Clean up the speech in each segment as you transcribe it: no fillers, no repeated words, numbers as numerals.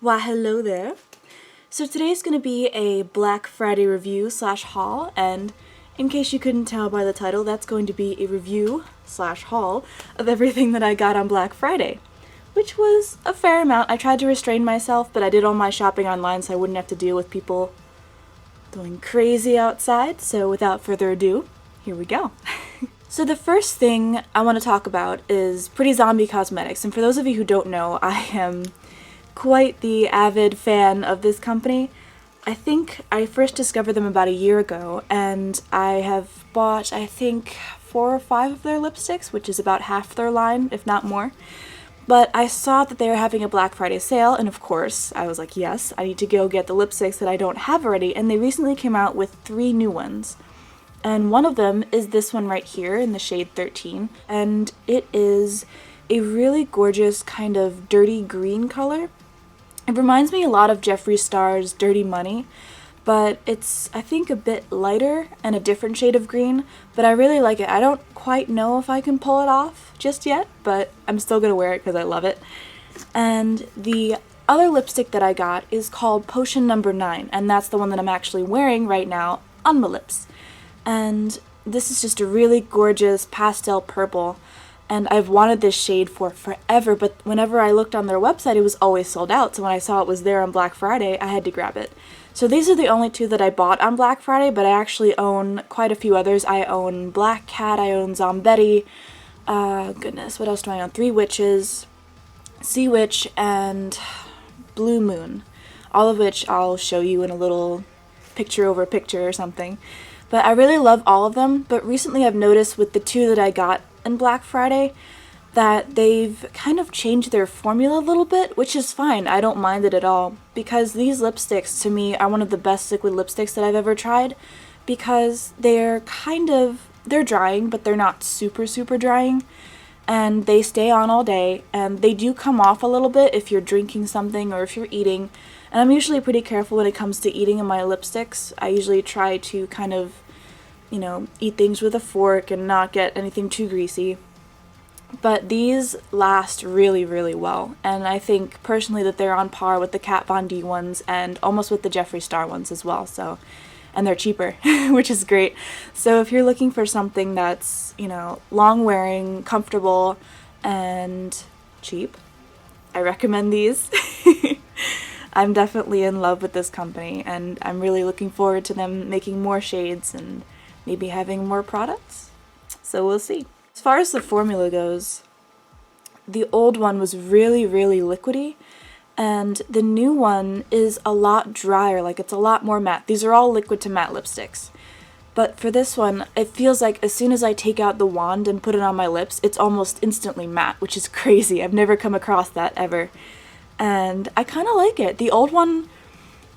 Why hello there. So today's going to be a Black Friday review slash haul, and in case you couldn't tell by the title, that's going to be a review slash haul of everything that I got on Black Friday, which was a fair amount. I tried to restrain myself, but I did all my shopping online so I wouldn't have to deal with people going crazy outside, so without further ado, here we go. So the first thing I want to talk about is Pretty Zombie Cosmetics, and for those of you who don't know, I am quite the avid fan of this company. I think I first discovered them about a year ago, and I have bought, I think, 4 or 5 of their lipsticks, which is about half their line, if not more. But I saw that they were having a Black Friday sale, and of course, I was like, yes, I need to go get the lipsticks that I don't have already, and they recently came out with 3 new ones. And one of them is this one right here in the shade 13, and it is a really gorgeous kind of dirty green color. It reminds me a lot of Jeffree Star's Dirty Money, but it's, I think, a bit lighter and a different shade of green, but I really like it. I don't quite know if I can pull it off just yet, but I'm still gonna wear it because I love it. And the other lipstick that I got is called Potion Number 9, and that's the one that I'm actually wearing right now on my lips. And this is just a really gorgeous pastel purple. And I've wanted this shade for forever, but whenever I looked on their website, it was always sold out. So when I saw it was there on Black Friday, I had to grab it. So these are the only 2 that I bought on Black Friday, but I actually own quite a few others. I own Black Cat, I own Zombetti, goodness, what else do I own? 3 Witches, Sea Witch, and Blue Moon. All of which I'll show you in a little picture over picture or something. But I really love all of them, but recently I've noticed with the 2 that I got in Black Friday that they've kind of changed their formula a little bit, which is fine. I don't mind it at all, because these lipsticks to me are one of the best liquid lipsticks that I've ever tried, because they're drying, but they're not super drying, and they stay on all day, and they do come off a little bit if you're drinking something or if you're eating. And I'm usually pretty careful when it comes to eating in my lipsticks. I usually try to kind of, eat things with a fork and not get anything too greasy. But these last really well, and I think personally that they're on par with the Kat Von D ones and almost with the Jeffree Star ones as well. So, and they're cheaper, which is great. So if you're looking for something that's, long wearing, comfortable, and cheap, I recommend these. I'm definitely in love with this company, and I'm really looking forward to them making more shades and maybe having more products. So we'll see. As far as the formula goes, the old one was really liquidy, and the new one is a lot drier, like it's a lot more matte. These are all liquid to matte lipsticks. But for this one, it feels like as soon as I take out the wand and put it on my lips, it's almost instantly matte, which is crazy. I've never come across that ever. And I kind of like it. The old one,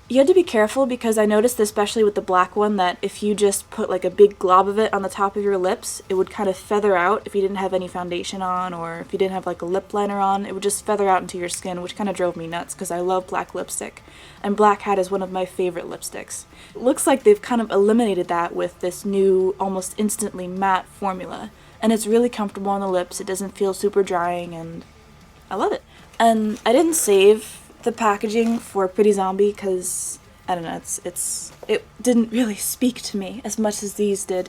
you had to be careful because I noticed, especially with the black one, that if you just put like a big glob of it on the top of your lips, it would kind of feather out if you didn't have any foundation on, or if you didn't have like a lip liner on. It would just feather out into your skin, which kind of drove me nuts because I love black lipstick. And Black Hat is one of my favorite lipsticks. It looks like they've kind of eliminated that with this new, almost instantly matte formula. And it's really comfortable on the lips. It doesn't feel super drying, and I love it. And I didn't save the packaging for Pretty Zombie because, I don't know, it didn't really speak to me as much as these did.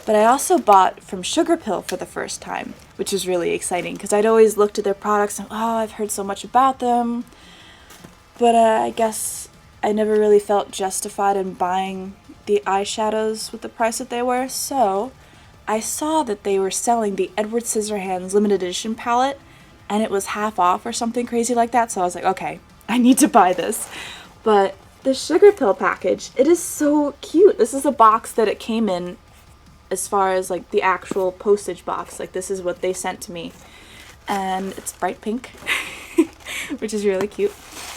But I also bought from Sugarpill for the first time, which is really exciting because I'd always looked at their products and, I've heard so much about them. But I guess I never really felt justified in buying the eyeshadows with the price that they were. So I saw that they were selling the Edward Scissorhands limited edition palette, and it was half off or something crazy like that, so I was like, okay, I need to buy this. But the Sugarpill package, it is so cute. This is a box that it came in as far as like the actual postage box. Like this is what they sent to me. And it's bright pink, which is really cute.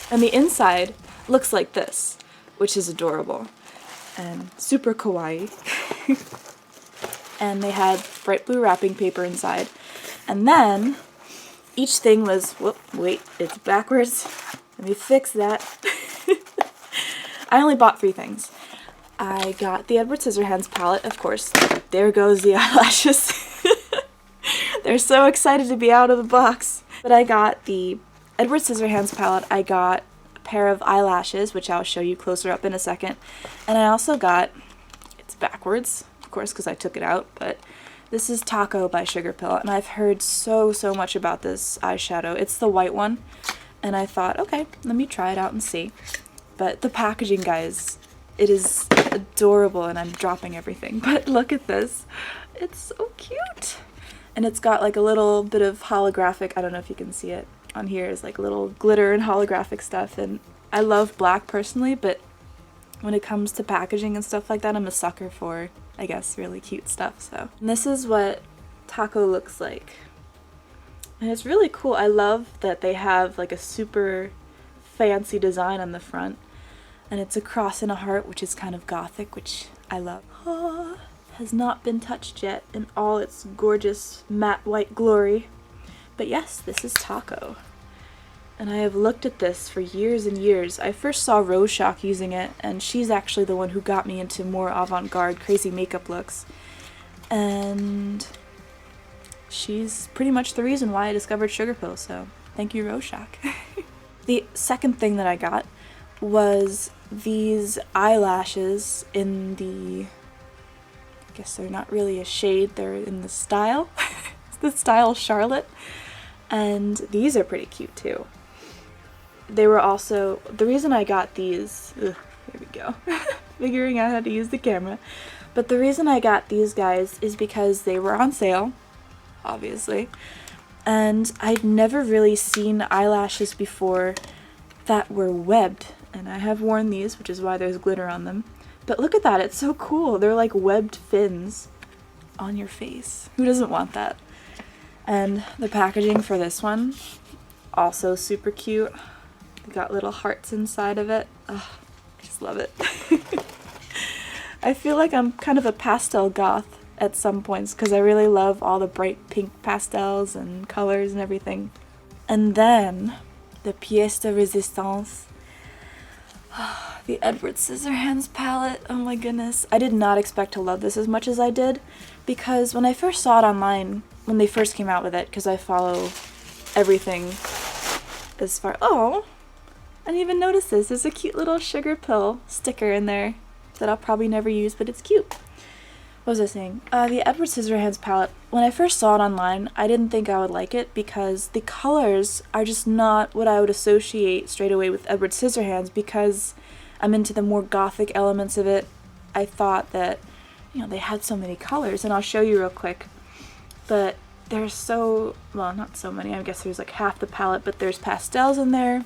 And the inside looks like this, which is adorable and super kawaii. And they had bright blue wrapping paper inside. And then each thing was, wait, it's backwards. Let me fix that. I only bought 3 things. I got the Edward Scissorhands palette, of course. There goes the eyelashes. They're so excited to be out of the box. But I got the Edward Scissorhands palette. I got pair of eyelashes, which I'll show you closer up in a second. And I also got, it's backwards, of course, because I took it out, but this is Tako by Sugarpill, and I've heard so much about this eyeshadow. It's the white one, and I thought, okay, let me try it out and see. But the packaging, guys, it is adorable, and I'm dropping everything, but look at this. It's so cute. And it's got like a little bit of holographic, I don't know if you can see it on here, is like little glitter and holographic stuff, and I love black personally, but when it comes to packaging and stuff like that, I'm a sucker for, I guess, really cute stuff. So, and this is what Tako looks like, and it's really cool. I love that they have like a super fancy design on the front, and it's a cross and a heart, which is kind of gothic, which I love. Has not been touched yet in all its gorgeous matte white glory. But yes, this is Tako. And I have looked at this for years and years. I first saw Rose Shock using it, and she's actually the one who got me into more avant-garde, crazy makeup looks. And she's pretty much the reason why I discovered Sugarpill, so thank you, Rose Shock. The second thing that I got was these eyelashes in the, I guess they're not really a shade, they're in the style. It's the style Charlotte. And these are pretty cute too. They were also, the reason I got these, here we go, figuring out how to use the camera. But the reason I got these guys is because they were on sale, obviously. And I'd never really seen eyelashes before that were webbed. And I have worn these, which is why there's glitter on them. But look at that, it's so cool. They're like webbed fins on your face. Who doesn't want that? And the packaging for this one, also super cute. They got little hearts inside of it. Oh, I just love it. I feel like I'm kind of a pastel goth at some points because I really love all the bright pink pastels and colors and everything. And then the pièce de résistance. The Edward Scissorhands palette, oh my goodness. I did not expect to love this as much as I did, because when I first saw it online, when they first came out with it, because I follow everything as far, oh, I didn't even notice this. There's a cute little Sugarpill sticker in there that I'll probably never use, but it's cute. What was I saying? The Edward Scissorhands palette, when I first saw it online, I didn't think I would like it because the colors are just not what I would associate straight away with Edward Scissorhands, because I'm into the more gothic elements of it. I thought that, you know, they had so many colors, and I'll show you real quick. But there's so, well, not so many, I guess there's like half the palette, but there's pastels in there,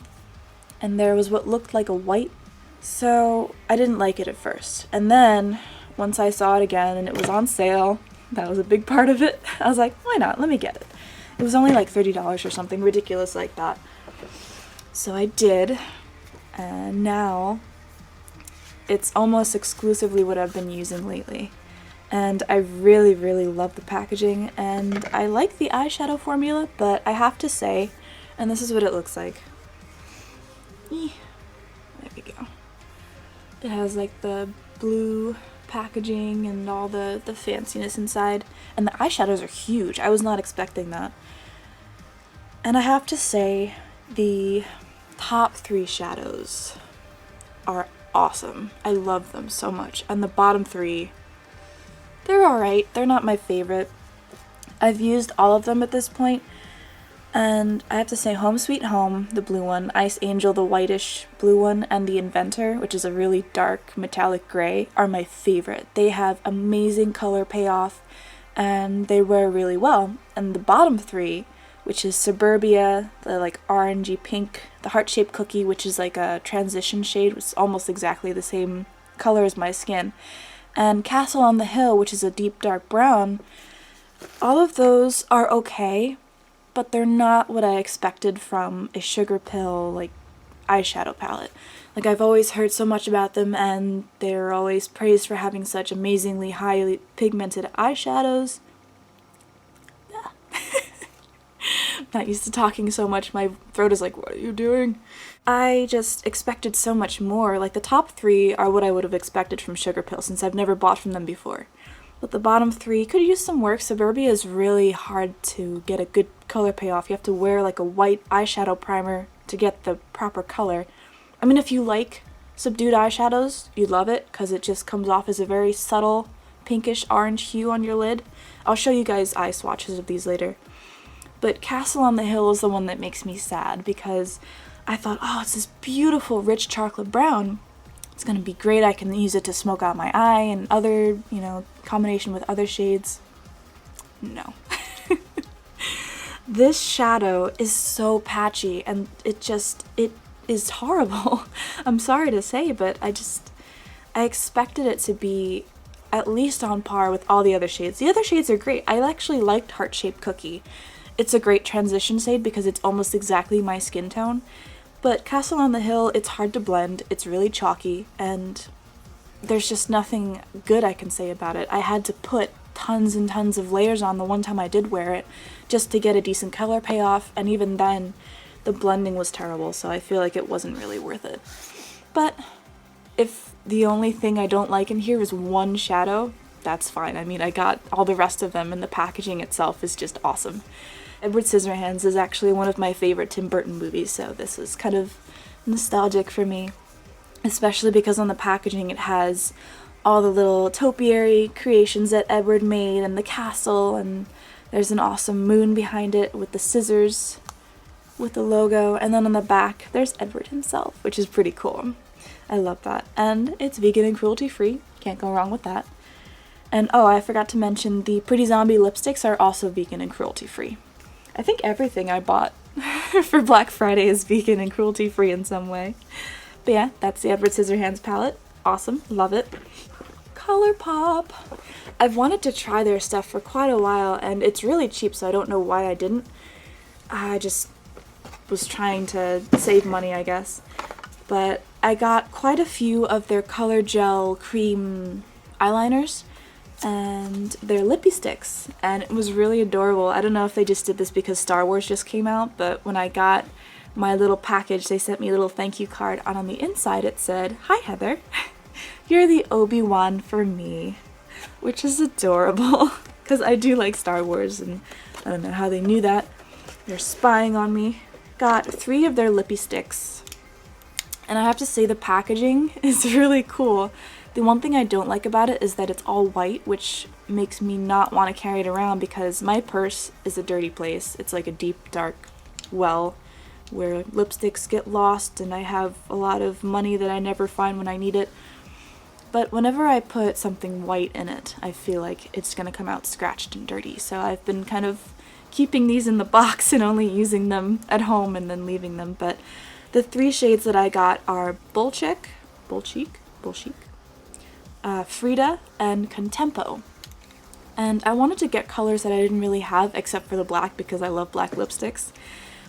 and there was what looked like a white. So I didn't like it at first. And then once I saw it again and it was on sale, that was a big part of it, I was like, why not? Let me get it. It was only like $30 or something ridiculous like that. So I did, and now it's almost exclusively what I've been using lately. And I really love the packaging, and I like the eyeshadow formula, but I have to say, and this is what it looks like. There we go. It has like the blue packaging and all the fanciness inside, and the eyeshadows are huge. I was not expecting that. And I have to say, the top 3 shadows are awesome. I love them so much. And the bottom 3, they're alright. They're not my favorite. I've used all of them at this point, and I have to say Home Sweet Home, the blue one, Ice Angel, the whitish blue one, and the Inventor, which is a really dark metallic gray, are my favorite. They have amazing color payoff, and they wear really well. And the bottom 3, which is Suburbia, the like orangey pink, the heart-shaped cookie, which is like a transition shade, which is almost exactly the same color as my skin, and Castle on the Hill, which is a deep dark brown. All of those are okay, but they're not what I expected from a Sugarpill like eyeshadow palette. Like, I've always heard so much about them, and they're always praised for having such amazingly highly pigmented eyeshadows. Not used to talking so much, my throat is like, what are you doing? I just expected so much more. Like, the top 3 are what I would have expected from Sugarpill, since I've never bought from them before. But the bottom 3 could use some work. Suburbia is really hard to get a good color payoff. You have to wear like a white eyeshadow primer to get the proper color. I mean, if you like subdued eyeshadows, you'd love it because it just comes off as a very subtle pinkish orange hue on your lid. I'll show you guys eye swatches of these later. But Castle on the Hill is the one that makes me sad because I thought, oh, it's this beautiful rich chocolate brown. It's gonna be great. I can use it to smoke out my eye and other, you know, combination with other shades. No. This shadow is so patchy and it is horrible. I'm sorry to say, but I expected it to be at least on par with all the other shades. The other shades are great. I actually liked Heart Shaped Cookie. It's a great transition shade because it's almost exactly my skin tone. But Castle on the Hill, it's hard to blend, it's really chalky, and there's just nothing good I can say about it. I had to put tons and tons of layers on the one time I did wear it just to get a decent color payoff, and even then the blending was terrible, so I feel like it wasn't really worth it. But if the only thing I don't like in here is one shadow, that's fine. I mean, I got all the rest of them and the packaging itself is just awesome. Edward Scissorhands is actually one of my favorite Tim Burton movies, so this is kind of nostalgic for me, especially because on the packaging it has all the little topiary creations that Edward made and the castle, and there's an awesome moon behind it with the scissors with the logo, and then on the back there's Edward himself, which is pretty cool. I love that. And it's vegan and cruelty free, can't go wrong with that. And oh, I forgot to mention the Pretty Zombie lipsticks are also vegan and cruelty free. I think everything I bought for Black Friday is vegan and cruelty free in some way. But yeah, that's the Edward Scissorhands palette. Awesome, love it. ColourPop. I've wanted to try their stuff for quite a while and it's really cheap, so I don't know why I didn't. I just was trying to save money, I guess. But I got quite a few of their Color Gel Cream eyeliners and their Lippie sticks, and it was really adorable. I don't know if they just did this because Star Wars just came out, but when I got my little package, they sent me a little thank you card, and on the inside it said, "Hi Heather, you're the Obi-Wan for me," which is adorable because I do like Star Wars, and I don't know how they knew that. They're spying on me. Got 3 of their Lippie sticks, and I have to say the packaging is really cool. The one thing I don't like about it is that it's all white, which makes me not want to carry it around because my purse is a dirty place. It's like a deep, dark well where lipsticks get lost, and I have a lot of money that I never find when I need it. But whenever I put something white in it, I feel like it's going to come out scratched and dirty. So I've been kind of keeping these in the box and only using them at home and then leaving them. But the 3 shades that I got are Bullchic, Frida, and Contempo. And I wanted to get colors that I didn't really have except for the black because I love black lipsticks.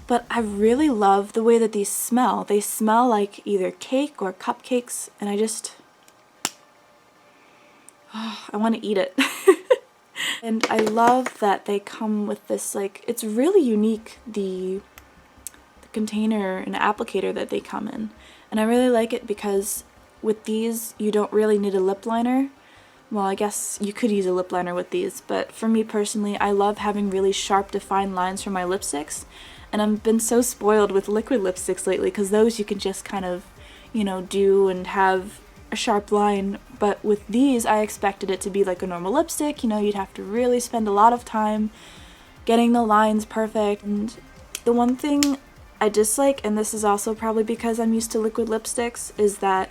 But I really love the way that these smell. They smell like either cake or cupcakes, and I want to eat it. And I love that they come with this, like, it's really unique, the container and applicator that they come in. And I really like it because with these, you don't really need a lip liner. Well, I guess you could use a lip liner with these, but for me personally, I love having really sharp, defined lines for my lipsticks. And I've been so spoiled with liquid lipsticks lately because those you can just kind of, you know, do and have a sharp line. But with these, I expected it to be like a normal lipstick. You know, you'd have to really spend a lot of time getting the lines perfect. And the one thing I dislike, and this is also probably because I'm used to liquid lipsticks, is that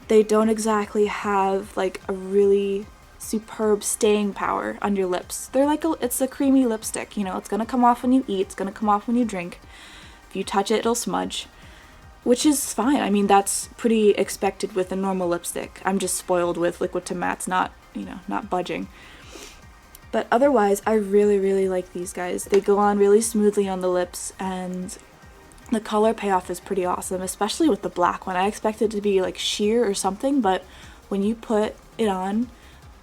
they don't exactly have like a really superb staying power on your lips. They're like it's a creamy lipstick, you know, it's gonna come off when you eat, it's gonna come off when you drink. If you touch it, it'll smudge, which is fine. I mean, that's pretty expected with a normal lipstick. I'm just spoiled with liquid to mattes not, you know, not budging. But otherwise, I really, really like these guys. They go on really smoothly on the lips, and the color payoff is pretty awesome, especially with the black one. I expected it to be like sheer or something, but when you put it on,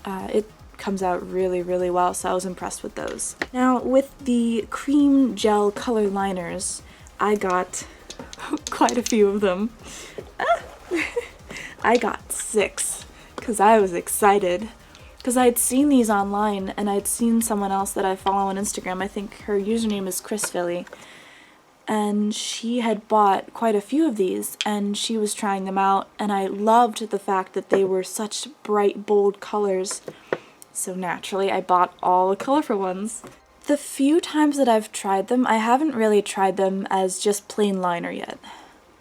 it comes out really, really well, so I was impressed with those. Now, with the cream gel color liners, I got quite a few of them. I got 6, because I was excited. Because I had seen these online, and I'd seen someone else that I follow on Instagram. I think her username is Chris Philly. and she had bought quite a few of these, and she was trying them out, and I loved the fact that they were such bright, bold colors. So naturally, I bought all the colorful ones. The few times that I've tried them, I haven't really tried them as just plain liner yet.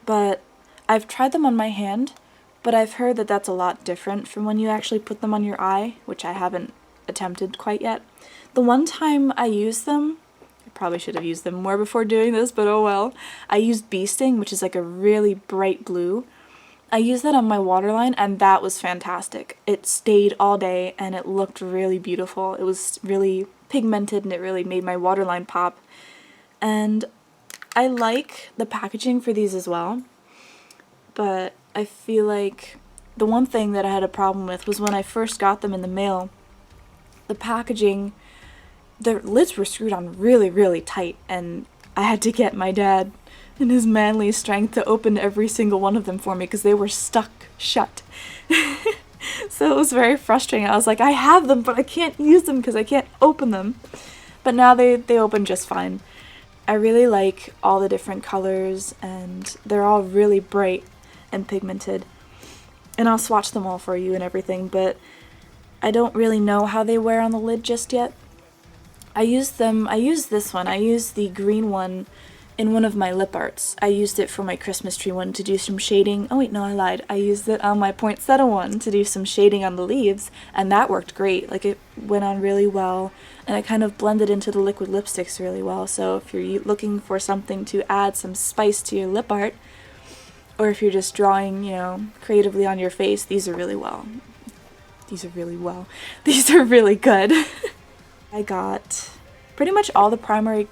But I've tried them on my hand, but I've heard that that's a lot different from when you actually put them on your eye, which I haven't attempted quite yet. The one time I used them, I probably should have used them more before doing this, but oh well. I used Bee Sting, which is like a really bright blue. I used that on my waterline, and that was fantastic. It stayed all day, and it looked really beautiful. It was really pigmented, and it really made my waterline pop. And I like the packaging for these as well, but I feel like the one thing that I had a problem with was when I first got them in the mail, the packaging, the lids were screwed on really, really tight, and I had to get my dad in his manly strength to open every single one of them for me because they were stuck shut. So it was very frustrating. I was like, I have them, but I can't use them because I can't open them. But now they open just fine. I really like all the different colors, and they're all really bright and pigmented. And I'll swatch them all for you and everything, but I don't really know how they wear on the lid just yet. I used this one. I used the green one in one of my lip arts. I used it for my Christmas tree one to do some shading. Oh wait, no, I lied. I used it on my poinsettia one to do some shading on the leaves, and that worked great. Like, it went on really well, and it kind of blended into the liquid lipsticks really well. So if you're looking for something to add some spice to your lip art, or if you're just drawing, you know, creatively on your face, these are really good. I got pretty much all the primary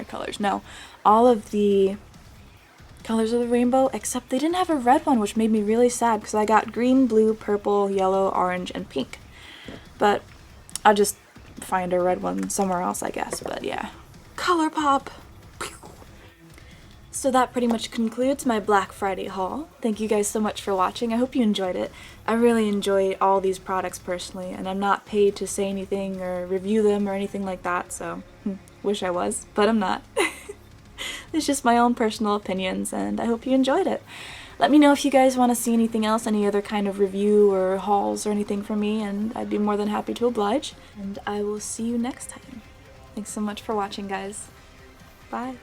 colors. No, all of the colors of the rainbow, except they didn't have a red one, which made me really sad because I got green, blue, purple, yellow, orange, and pink. But I'll just find a red one somewhere else, I guess. But yeah, ColourPop. So that pretty much concludes my Black Friday haul. Thank you guys so much for watching. I hope you enjoyed it. I really enjoy all these products personally, and I'm not paid to say anything or review them or anything like that, so wish I was, but I'm not. It's just my own personal opinions, and I hope you enjoyed it. Let me know if you guys want to see anything else, any other kind of review or hauls or anything from me, and I'd be more than happy to oblige. And I will see you next time. Thanks so much for watching, guys. Bye.